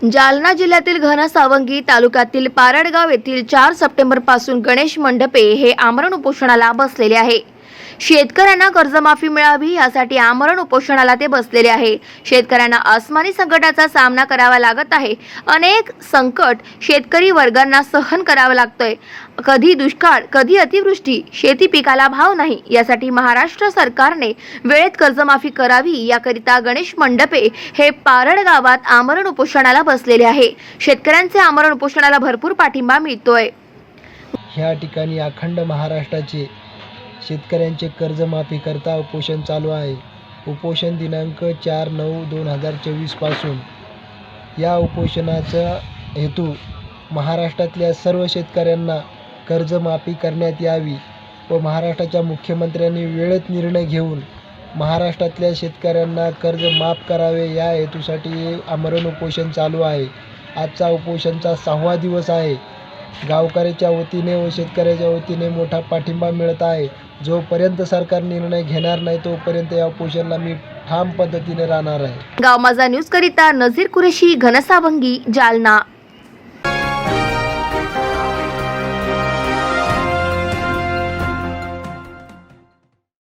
जालना जिल्ह्यातील घनसावंगी तालुक्यातील पारडगाव येथील 4 सप्टेंबर पासून गणेश मंडपे हे आमरण उपोषणाला बसलेले आहे। शेतकऱ्यांना कर्जमाफी मिळावी यासाठी आमरण उपोषणाला ते बसलेले आहे। शेतकऱ्यांना आसमानी संकटाचा सामना करावा लागत आहे। अनेक संकट शेतकरी वर्गांना सहन करावं लागतंय। कधी दुष्काळ, कधी अतिवृष्टी, शेती पिकाला भाव नाही। यासाठी महाराष्ट्र सरकारने वेळेत कर्जमाफी करावी याकरिता गणेश मंडपे हे पारड गावात आमरण उपोषणाला बसलेले आहे। शेतकऱ्यांचे आमरण उपोषणाला भरपूर पाठिंबा मिळतोय। ह्या ठिकाणी अखंड महाराष्ट्राचे शेतकऱ्यांचे कर्जमाफी करता उपोषण चालू आहे। उपोषण दिनांक 4/9/2024 पासून या उपोषणाचा हेतू महाराष्ट्रातल्या सर्व शेतकऱ्यांना कर्जमाफी करण्यात यावी व महाराष्ट्राच्या मुख्यमंत्र्यांनी वेळेत निर्णय घेऊन महाराष्ट्रातल्या शेतकऱ्यांना कर्ज माफ करावे या हेतूसाठी हे आमरण उपोषण चालू आहे। आजचा उपोषणचा 6वा दिवस आहे। गावकऱ्याच्या वतीने व शेतकऱ्याच्या वतीने मोठा पाठिंबा मिळत आहे। जोपर्यंत सरकार निर्णय घेणार नाही तोपर्यंत या उपोषणाला मी ठाम पद्धतीने राहणार आहे। गाव माझा न्यूज करिता नजीर कुरेशी, घनसावंगी, जालना।